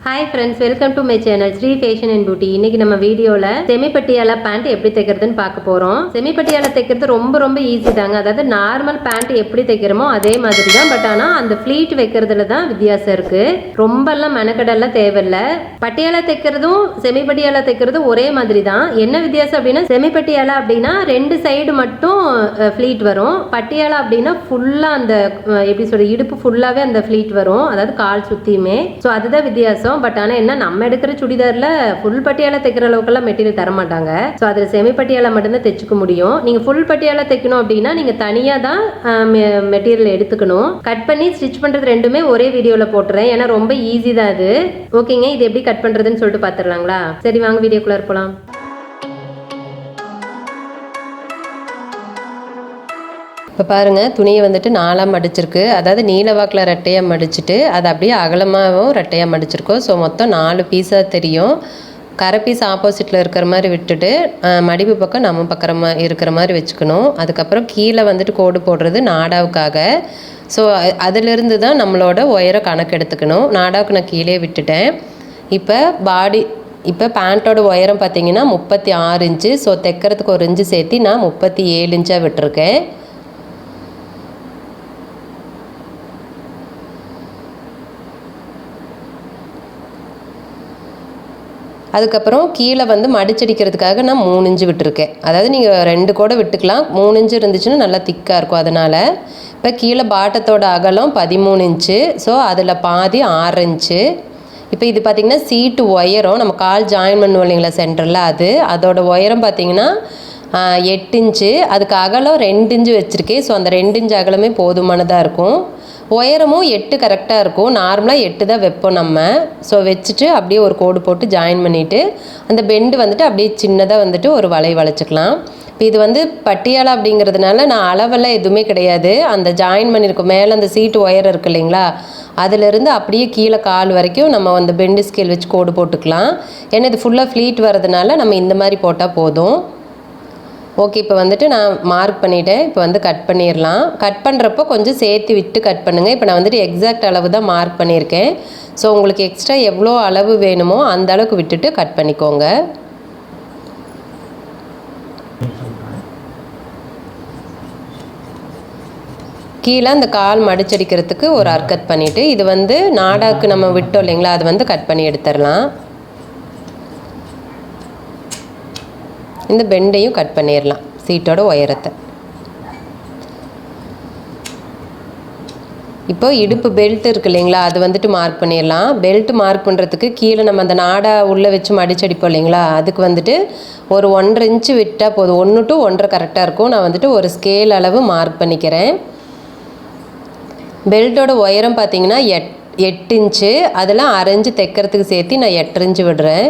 Hi friends, welcome to my channel Sri Fashion and Beauty. இன்னைக்கு நம்ம வீடியோல semi Patiala pant எப்படி தைக்கிறதுன்னு பார்க்க போறோம். செமி பட்டியாலா தைக்கிறது ரொம்ப ஈஸி தாங்க. அதாவது நார்மல் பேண்ட் எப்படி தைக்கிறோமோ அதே மாதிரி தான். பட் ஆனா அந்த ஃப்ளீட் வைக்கிறதுல தான் வித்தியாசம் இருக்கு. ரொம்பலாம் மெனக்கடெல்லாம் தேவையில்ல. பட்டியாலா தைக்கிறதும் செமி பட்டியாலா தைக்கிறதும் ஒரே மாதிரி தான். என்ன வித்தியாசம் அப்படின்னா செமி பட்டியாலா அப்படின்னா ரெண்டு சைடு மட்டும் ஃப்ளீட் வரும். பட்டியாலா அப்படின்னா ஃபுல்லா அந்த எப்படி சொல்ற இடுப்பு ஃபுல்லாவே அந்த ஃப்ளீட் வரும். அதாவது கால் சுத்தியுமே. ஸோ அதுதான் வித்தியாசம். பட் ஆனால் என்ன நம்ம எடுக்கிற சுடிதாரில் ஃபுல் பட்டியாலா தைக்கிற அளவுக்குலாம் மெட்டீரியல் தர மாட்டாங்க. ஸோ அதில் செமி பட்டியாலா மட்டும்தான் தைச்சிக்க முடியும். நீங்கள் ஃபுல் பட்டியாலா தைக்கணும் அப்படின்னா நீங்கள் தனியாக தான் மெட்டீரியல் எடுத்துக்கணும். கட் பண்ணி ஸ்டிச் பண்ணுறது ரெண்டுமே ஒரே வீடியோவில் போட்டுறேன். ஏன்னா ரொம்ப ஈஸி தான் அது. ஓகேங்க, இது எப்படி கட் பண்ணுறதுன்னு சொல்லிட்டு பார்த்துடலாங்களா? சரி வாங்க வீடியோக்குள்ளே போகலாம். இப்போ பாருங்கள், துணியை வந்துட்டு நாலாக மடிச்சிருக்கு. அதாவது நீல வாக்கில் ரெட்டையாக மடிச்சுட்டு அதை அப்படியே அகலமாகவும் ரெட்டையாக மடிச்சிருக்கோம். ஸோ மொத்தம் 4 பீஸாக தெரியும். கரை பீஸ் ஆப்போசிட்டில் இருக்கிற மாதிரி விட்டுட்டு மடிப்பு பக்கம் நம்ம பக்கம் இருக்கிற மாதிரி வச்சுக்கணும். அதுக்கப்புறம் கீழே வந்துட்டு கோடு போடுறது நாடாவுக்காக. ஸோ அதிலிருந்து தான் நம்மளோட உயரம் கணக்கு எடுத்துக்கணும். நாடாவுக்கு நான் கீழே விட்டுட்டேன். இப்போ பேண்ட்டோட உயரம் பார்த்தீங்கன்னா 36 இன்ச்சு. ஸோ தைக்கிறதுக்கு 1 இன்ச்சு சேர்த்து நான் 37 இன்ச்சாக விட்டுருக்கேன். அதுக்கப்புறம் கீழே வந்து மடிச்சடிக்கிறதுக்காக நான் 3 இன்ச்சு விட்டுருக்கேன். அதாவது நீங்கள் 2 கூட விட்டுக்கலாம். 3 இன்ச்சு இருந்துச்சுன்னா நல்லா திக்காக இருக்கும். அதனால் இப்போ கீழே பாட்டத்தோட அகலம் 13 இன்ச்சு. ஸோ அதில் பாதி 6 இன்ச்சு. இப்போ இது பார்த்திங்கன்னா சீட்டு உயரம் நம்ம கால் ஜாயின் பண்ணுவோம் இல்லைங்களா சென்டரில், அதோட உயரம் பார்த்திங்கன்னா 8 இன்ச்சு. அதுக்கு அகலம் 2 இன்ச்சு வச்சுருக்கேன். ஸோ அந்த 2 இன்ச்சு அகலமே போதுமானதாக இருக்கும். உயரமும் 8 கரெக்டாக இருக்கும். நார்மலாக 8 தான் வைப்போம் நம்ம. ஸோ வச்சுட்டு அப்படியே ஒரு கோடு போட்டு ஜாயின் பண்ணிவிட்டு அந்த பெண்டு வந்துட்டு அப்படியே சின்னதாக வந்துட்டு ஒரு வளைச்சிக்கலாம். இப்போ இது வந்து பட்டியாலா அப்படிங்கிறதுனால நான் அளவெல்லாம் எதுவுமே கிடையாது. அந்த ஜாயின் பண்ணியிருக்கோம் மேலே அந்த சீட்டு உயரம் இருக்குது இல்லைங்களா, அதிலிருந்து அப்படியே கீழே கால் வரைக்கும் நம்ம அந்த பெண்டு ஸ்கேல் வச்சு கோடு போட்டுக்கலாம். ஏன்னா இது ஃபுல்லாக ஃப்ளீட் வரதுனால நம்ம இந்த மாதிரி போட்டால் போதும். ஓகே, இப்போ வந்துட்டு நான் மார்க் பண்ணிவிட்டேன். இப்போ வந்து கட் பண்ணிடலாம். கட் பண்ணுறப்போ கொஞ்சம் சேர்த்து விட்டு கட் பண்ணுங்கள். இப்போ நான் வந்துட்டு எக்ஸாக்ட் அளவு தான் மார்க் பண்ணியிருக்கேன். ஸோ உங்களுக்கு எக்ஸ்ட்ரா எவ்வளோ அளவு வேணுமோ அந்த அளவுக்கு விட்டுட்டு கட் பண்ணிக்கோங்க. கீழே அந்த கால் மடிச்சடிக்கிறதுக்கு ஒரு அர்க்கட் பண்ணிவிட்டு இது வந்து நாடாக்கு நம்ம விட்டோம் இல்லைங்களா, அது வந்து கட் பண்ணி எடுத்துடலாம். இந்த பெண்டையும் கட் பண்ணிடலாம் சீட்டோட உயரத்தை. இப்போ இடுப்பு பெல்ட் இருக்குது இல்லைங்களா, அது வந்துட்டு மார்க் பண்ணிடலாம். பெல்ட் மார்க் பண்ணுறதுக்கு கீழே நம்ம அந்த நாடா உள்ளே வச்சு மடிச்சடிப்போம் இல்லைங்களா, அதுக்கு வந்துட்டு ஒரு 1.5 இன்ச்சு விட்டால் போதும். 1 to 1.5 கரெக்டாக இருக்கும். நான் வந்துட்டு ஒரு ஸ்கேல் அளவு மார்க் பண்ணிக்கிறேன். பெல்ட்டோட உயரம் பார்த்திங்கன்னா 8 இன்ச்சு. அதெல்லாம் 1/2 இன்ச்சு தைக்கிறதுக்கு சேர்த்து நான் 8 இன்ச்சு விடுறேன்.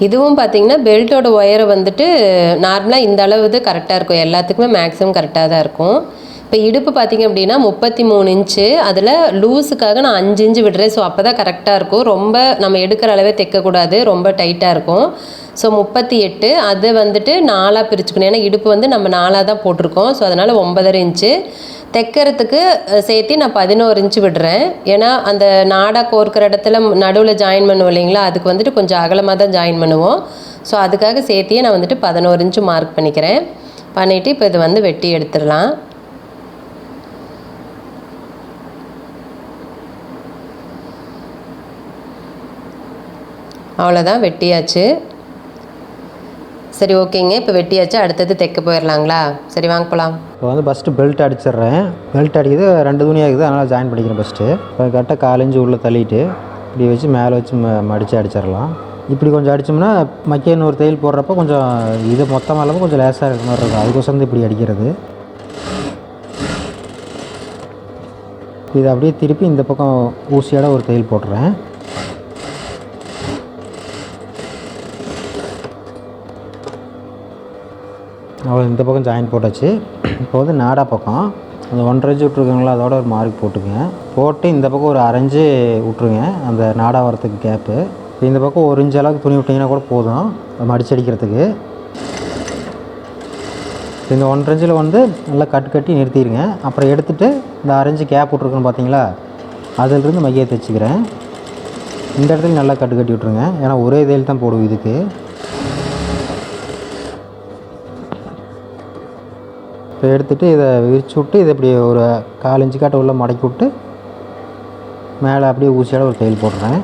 இதுவும் பார்த்திங்கன்னா பெல்ட்டோட ஒயரை வந்துட்டு நார்மலாக இந்த அளவு இது கரெக்டாக இருக்கும். எல்லாத்துக்குமே மேக்ஸிமம் கரெக்டாக தான் இருக்கும். இப்போ இடுப்பு பார்த்திங்க அப்படின்னா 33 இன்ச்சு. அதில் லூஸுக்காக நான் 5 இன்ச்சு விடுறேன். ஸோ அப்போ தான் கரெக்டாக இருக்கும். ரொம்ப நம்ம எடுக்கிற அளவே தைக்கக்கூடாது, ரொம்ப டைட்டாக இருக்கும். ஸோ 38 அதை வந்துட்டு 4ஆக பிரிச்சுக்கணும். ஏன்னா இடுப்பு வந்து நம்ம 4ஆக தான் போட்டிருக்கோம். ஸோ அதனால் 9.5 இன்ச்சு. தைக்கிறதுக்கு சேர்த்து நான் 11 இன்ச்சு விடுறேன். ஏன்னா அந்த நாடா கோர்க்கிற இடத்துல நடுவில் ஜாயின் பண்ணுவோம் இல்லைங்களா, அதுக்கு வந்துட்டு கொஞ்சம் அகலமாக தான் ஜாயின் பண்ணுவோம். ஸோ அதுக்காக சேர்த்தியே நான் வந்துட்டு 11 இன்ச்சு மார்க் பண்ணிக்கிறேன். பண்ணிவிட்டு இப்போ இது வந்து வெட்டி எடுத்துடலாம். அவ்வளோதான், வெட்டியாச்சு. சரி ஓகேங்க, இப்போ வெட்டியாச்சு. அடுத்தது தைக்க போயிடலாங்களா? சரி வாங்க போகலாம். இப்போ வந்து ஃபஸ்ட்டு பெல்ட் அடிச்சிடுறேன். பெல்ட் அடிக்கிறது 2 துணியாக இருக்குது, அதனால் ஜாயின் பண்ணிக்கிறேன். ஃபஸ்ட்டு இப்போ கரெக்டாக 4 இன்ச்சு உள்ளே தள்ளிட்டு இப்படி வச்சு மேலே வச்சு மடித்து அடிச்சிடலாம். இப்படி கொஞ்சம் அடித்தோம்னா மக்கிய ஒரு தையல் போடுறப்போ கொஞ்சம் இது மொத்தமாக இல்லாமல் கொஞ்சம் லேசாக இருக்கிற மாதிரி இருக்கும். அதுக்கோசரம் இப்படி அடிக்கிறது. இதை அப்படியே திருப்பி இந்த பக்கம் ஊசியோட ஒரு தையல் போட்டுறேன். அவ்வளோ இந்த பக்கம் ஜாயின் போட்டாச்சு. இப்போ வந்து நாடா பக்கம் அந்த 1.5 இன்ச்சு விட்ருக்காங்களா, அதோட ஒரு மார்க் போட்டுக்கங்க. போட்டு இந்த பக்கம் ஒரு அரைஞ்சு விட்ருங்க, அந்த நாடா வரத்துக்கு கேப்பு. இந்த பக்கம் 1 இன்ச் அளவுக்கு துணி விட்டிங்கன்னா கூட போதும் மடிச்சு அடிக்கிறதுக்கு. இந்த 1.5 இன்ச்சில் வந்து நல்லா கட்டி நிறுத்திடுங்க. அப்புறம் எடுத்துகிட்டு இந்த அரைஞ்சு கேப் விட்ருக்குன்னு பார்த்தீங்களா, அதிலிருந்து மையை தைச்சிக்கிறேன். இந்த இடத்துல நல்லா கட்டி விட்ருங்க, ஏன்னா ஒரே தையல் தான் போடுவோம் இதுக்கு. இப்போ எடுத்துகிட்டு இதை விரிச்சு விட்டு இதை இப்படி ஒரு 1/4 இன்ச்சு காட்ட உள்ளே மடக்கி விட்டு மேலே அப்படியே ஊசியோட ஒரு தையல் போடுறேன்.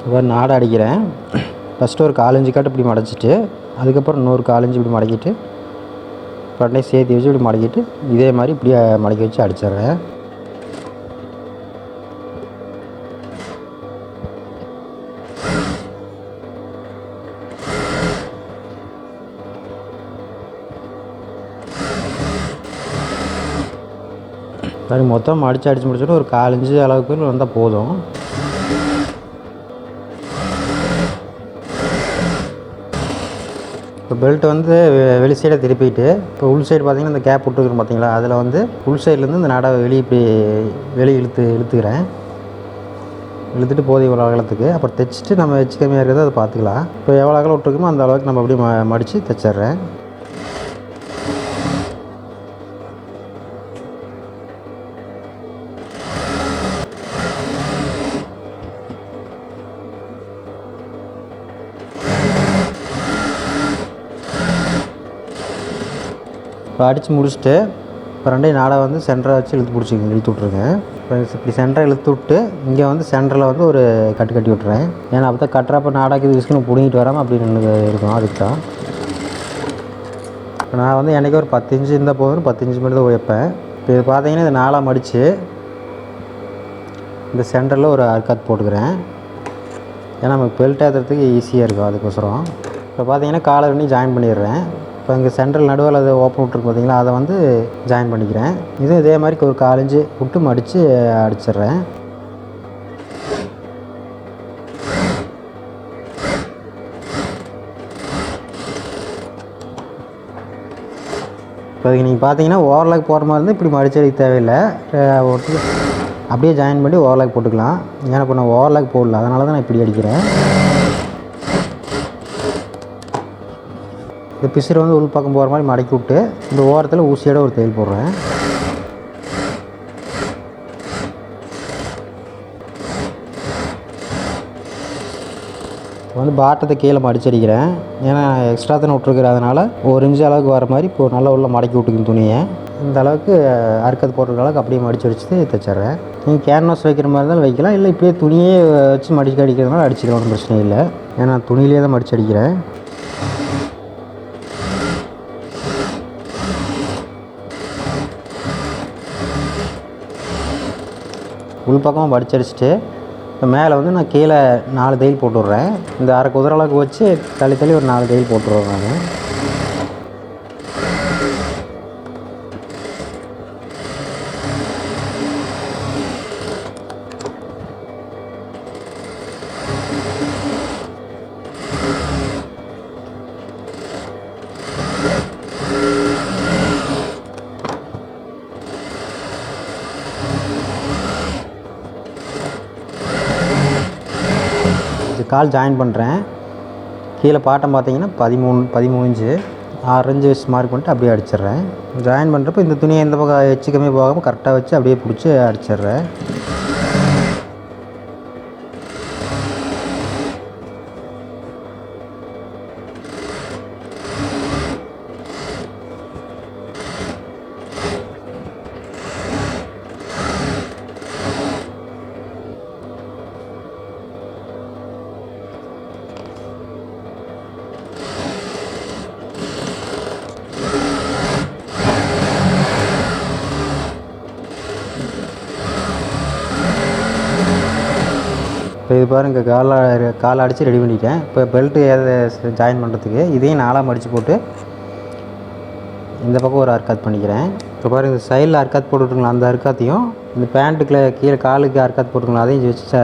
இப்போ நாடை அடிக்கிறேன். ஃபஸ்ட்டு ஒரு 1/4 இன்ச்சு காட்டு இப்படி மடச்சிட்டு, அதுக்கப்புறம் இன்னொரு 1/4 இன்ச்சு இப்படி மடக்கிட்டு, ரெண்டையும் சேர்த்து வச்சு இப்படி மடக்கிட்டு இதே மாதிரி இப்படியே மடக்கி வச்சு அடிச்சிட்றேன். சரி, மொத்தம் அடித்து முடிச்சுட்டு ஒரு 1/4 இன்ச்சு அளவுக்கு வந்தால் போதும். இப்போ பெல்ட் வந்து வெளி சைடை திருப்பிட்டு, இப்போ உள் சைடு பார்த்திங்கன்னா இந்த கேப் விட்டுருக்குறோம் பார்த்தீங்களா, அதில் வந்து உள் சைட்லேருந்து இந்த நாடை இப்படி வெளியே இழுத்துக்கிறேன். இழுத்துட்டு போதும் இவ்வளோ அகலத்துக்கு. அப்புறம் தைச்சிட்டு நம்ம வச்சு கம்மியாக இருக்கிறத அதை பார்த்துக்கலாம். இப்போ எவ்வளோ அகலம் விட்டுருக்குமோ அந்த அளவுக்கு நம்ம அப்படியே மடித்து தைச்சிட்றேன். இப்போ அடித்து முடிச்சுட்டு இப்போ ரெண்டையும் நாடை வந்து சென்டராக வச்சு இழுத்து விட்ருங்க. இப்போ இப்படி சென்டராக இழுத்து விட்டு இங்கே வந்து சென்டரில் வந்து ஒரு கட்டி விட்றேன். ஏன்னா அப்போ தான் கட்டுறப்போ நாடாக்கு இது விஸ்குன்னு பிடிங்கிட்டு வராமல் அப்படி நின்று இருக்கும், அதுக்கு தான். இப்போ நான் வந்து என்றைக்கு ஒரு 10 இன்ச்சு இருந்தால் போதும், 10 இன்ச்சு மட்டும் தான் வைப்பேன். இப்போ இது பார்த்தீங்கன்னா இது 4ஆக மடித்து இந்த சென்டரில் ஒரு அர்க்காத் போட்டுக்கிறேன். ஏன்னா நமக்கு பெல்ட் ஏற்றுறதுக்கு ஈஸியாக இருக்கும், அதுக்கோசரம். இப்போ பார்த்தீங்கன்னா காலை ரெண்டையும் ஜாயின் பண்ணிடுறேன். இப்போ இங்கே சென்ட்ரல் நடுவில் அதை ஓப்பன் விட்ருக்கு பார்த்தீங்களா, அதை வந்து ஜாயின் பண்ணிக்கிறேன். இதுவும் இதே மாதிரி ஒரு 1/4 இன்ச்சு விட்டு மடித்து அடிச்சிட்றேன். இப்போ அதுக்கு நீங்கள் பார்த்தீங்கன்னா ஓவர்லாக் போடுற மாதிரி இருந்தால் இப்படி மடிச்சு அடிக்க தேவையில்லை, அப்படியே ஜாயின் பண்ணி ஓவர்லாக் போட்டுக்கலாம். ஏன்னா இப்போ நான் ஓவர்லாக் போடல, அதனால தான் நான் இப்படி அடிக்கிறேன். இந்த பிசுரை வந்து உள் பக்கம் போகிற மாதிரி மடக்கி விட்டு இந்த ஓரத்தில் ஊசியோட ஒரு தையல் போடுறேன். வந்து பாட்டத்தை கீழே மடிச்சடிக்கிறேன். ஏன்னா எக்ஸ்ட்ரா தானே விட்ருக்கிறதுனால 1 இன்ச்சு அளவுக்கு வர மாதிரி இப்போ நல்லா உள்ள மடக்கி விட்டுக்கணும் துணியை. இந்த அளவுக்கு அறுக்கது போடுற அளவுக்கு அப்படியே மடித்து அடிச்சுட்டு தைச்சிட்றேன். நீங்கள் கேன்வாஸ் வைக்கிற மாதிரி தான் வைக்கலாம், இல்லை இப்படியே துணியே வச்சு மடிச்சு அடிக்கிறதுனால அடிச்சுக்கலாம், ஒன்றும் பிரச்சனை இல்லை. ஏன்னா துணியிலே தான் மடித்து அடிக்கிறேன். உள் பக்கமாக மடிச்சடிச்சுட்டு இப்போ மேலே வந்து நான் கீழே 4 தையல் போட்டு விட்றேன். இந்த அரை குதிரை அளவுக்கு வச்சு தள்ளி ஒரு 4 தையல் போட்டுருவேன் நான். கால் ஜாயின் பண்ணுறேன். கீழே பாட்டம் பார்த்தீங்கன்னா 13 இன்ச்சு 6 இன்ச்சு வச்சு மார்க் பண்ணிட்டு அப்படியே அடிச்சிடுறேன். ஜாயின் பண்ணுறப்போ இந்த துணியை எந்த பக்கம் எச்சு கம்மி போகாமல் கரெக்டாக வச்சு அப்படியே பிடிச்சி அடிச்சிடுறேன். இப்போ இது பாருங்கள், காலை அடித்து ரெடி பண்ணிட்டேன். இப்போ பெல்ட்டு ஜாயின் பண்ணுறதுக்கு இதையும் 4ஆக மடித்து போட்டு இந்த பக்கம் ஒரு அர்க்காத் பண்ணிக்கிறேன். இப்போ பாருங்கள் இந்த சைடில் அர்க்காத் போட்டுருங்களா, அந்த அர்க்காத்தையும் இந்த பேண்ட்டுக்குள்ள கீழே காலுக்கு அர்க்காத் போட்டுருங்களா, அதையும் வச்சு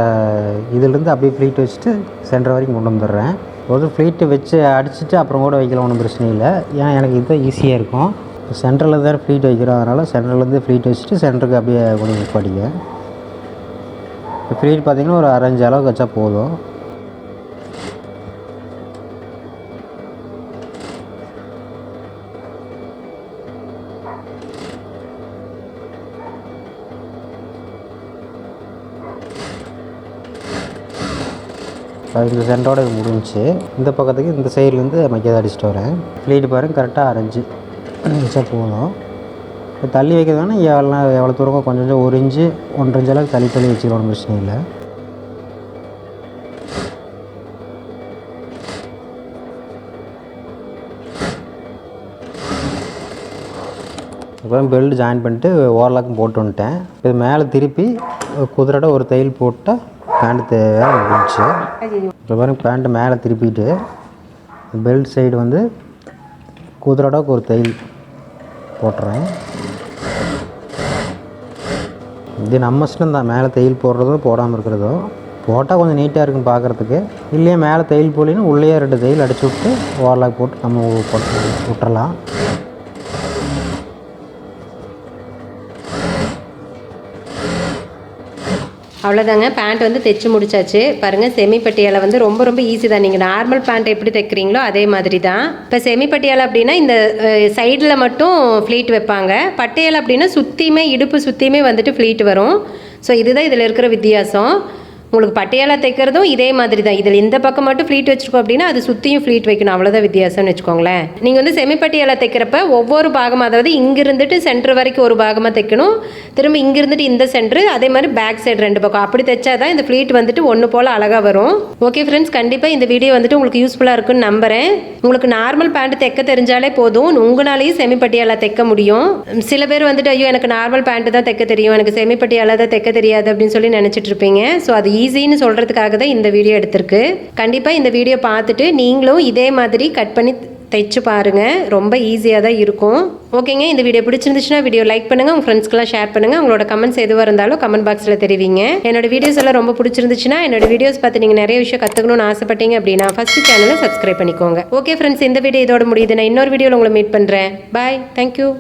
இதிலேருந்து அப்படியே ஃப்ளீட் வச்சுட்டு சென்டர் வரைக்கும் கொண்டு வந்துடுறேன். ஒரு ஃப்ளீட்டு வச்சு அடிச்சுட்டு அப்புறம் கூட வைக்கலாம், ஒன்றும் பிரச்சனை இல்லை. ஏன்னா எனக்கு இதுதான் ஈஸியாக இருக்கும். இப்போ சென்டரில் தான் ஃப்ளீட் வைக்கிறோம், அதனால் சென்டர்லேருந்து ஃப்ளீட் வச்சுட்டு சென்டருக்கு அப்படியே கொண்டு படிங்க. இப்போ ஃப்ளீட் பார்த்திங்கன்னா ஒரு 1/2 இன்ச் அளவுக்கு வச்சா போதும். இந்த சென்டரோட இது முடிஞ்சிச்சு. இந்த பக்கத்துக்கு இந்த சைட்லேருந்து மைக்கதை அடிச்சுட்டு வரேன். ஃப்ளீட் பாருங்கள் கரெக்டாக 1/2 இன்ச்சு வச்சா போதும். இப்போ தள்ளி வைக்கிறதுனா எவ்வளோ தூரம் கொஞ்சம் 1 இன்ச்சு 1.5 இன்ச் அளவுக்கு தள்ளி வச்சுக்கலாம், பிரச்சனை இல்லை. அப்புறம் பெல்ட் ஜாயின் பண்ணிட்டு ஓவர்லாக்கும் போட்டு வந்துட்டேன். இது மேலே திருப்பி குதிரையோட ஒரு தையல் போட்டால் பேண்ட் தேவை முடிஞ்சிச்சு. இப்போ பாருங்கள் பேண்ட்டு மேலே திருப்பிட்டு பெல்ட் சைடு வந்து குதிரையோட ஒரு தையல் போட்டுறேன். இது நம்ம இஷ்டம் தான், மேலே தையல் போடுறதும் போடாமல் இருக்கிறதும். போட்டால் கொஞ்சம் நீட்டாக இருக்கும் பார்க்குறதுக்கு. இல்லையே மேலே தையல் போடலின்னா உள்ளேயே 2 தையல் அடிச்சு விட்டு ஓவர்லாக் போட்டு நம்ம விட்டுறலாம். அவ்வளோதாங்க, பேண்ட் வந்து தைச்சி முடிச்சாச்சு. பாருங்கள், செமி பட்டியாலை வந்து ரொம்ப ரொம்ப ஈஸி தான். நீங்கள் நார்மல் பேண்ட் எப்படி தைக்கிறீங்களோ அதே மாதிரி தான். இப்போ செமி பட்டியாலை அப்படின்னா இந்த சைடில் மட்டும் ஃப்ளீட் வைப்பாங்க. பட்டியாலை அப்படின்னா சுற்றியுமே இடுப்பு சுற்றியுமே வந்துட்டு ஃப்ளீட் வரும். ஸோ இதுதான் இதில் இருக்கிற வித்தியாசம். உங்களுக்கு பட்டியாலா தைக்கிறதும் இதே மாதிரி தான். இதில் இந்த பக்கம் மட்டும் ஃப்ளீட் வச்சுருக்கோம் அப்படின்னா அது சுற்றியும் ஃப்ளீட் வைக்கணும், அவ்வளோதான் வித்தியாசம்னு வச்சுக்கோங்களேன். நீங்கள் வந்து செமி பட்டியாலா தைக்கிறப்ப ஒவ்வொரு பாகமாக, அதாவது இங்கிருந்துட்டு சென்டர் வரைக்கும் ஒரு பாகமாக தைக்கணும், திரும்ப இங்கிருந்துட்டு இந்த சென்டர், அதே மாதிரி பேக் சைடு 2 பக்கம் அப்படி தைச்சா தான் இந்த ஃப்ளீட் வந்துட்டு ஒன்று போல் அழகாக வரும். ஓகே ஃப்ரெண்ட்ஸ், கண்டிப்பாக இந்த வீடியோ வந்துட்டு உங்களுக்கு யூஸ்ஃபுல்லாக இருக்குன்னு நம்புகிறேன். உங்களுக்கு நார்மல் பேண்ட் தைக்க தெரிஞ்சாலே போதும், உங்களாலேயும் செமி பட்டியாலா தைக்க முடியும். சில பேர் வந்துட்டு ஐயோ எனக்கு நார்மல் பேண்ட்டு தான் தைக்க தெரியும், எனக்கு செமி பட்டியாலா தான் தைக்க தெரியாது அப்படின்னு சொல்லி நினச்சிட்டு இருப்பீங்க. ஸோ அது ஈஸின்னு சொல்கிறதுக்காக தான் இந்த வீடியோ எடுத்திருக்கு. கண்டிப்பாக இந்த வீடியோ பார்த்துட்டு நீங்களும் இதே மாதிரி கட் பண்ணி தைச்சு பாருங்கள், ரொம்ப ஈஸியாக தான் இருக்கும். ஓகேங்க, இந்த வீடியோ பிடிச்சிருந்துச்சுன்னா வீடியோ லைக் பண்ணுங்கள், உங்கள் ஃப்ரெண்ட்ஸ்க்கெலாம் ஷேர் பண்ணுங்கள். உங்களோட கமெண்ட்ஸ் எதுவாக இருந்தாலும் கமெண்ட் பாக்ஸில் தெரிவிங்க. என்னோட வீடியோஸ் எல்லாம் ரொம்ப பிடிச்சிருந்துச்சுன்னா என்னோட வீடியோஸ் பார்த்து நீங்கள் நிறைய விஷயம் கற்றுக்கணும்னு ஆசைப்பட்டீங்க அப்படின்னா ஃபஸ்ட்டு சேனலை சப்ஸ்கிரைப் பண்ணிக்கோங்க. ஓகே ஃப்ரெண்ட்ஸ், இந்த வீடியோ இதோட முடியுது. நான் இன்னொரு வீடியோவில் உங்களை மீட் பண்ணுறேன். பாய், தேங்க்யூ.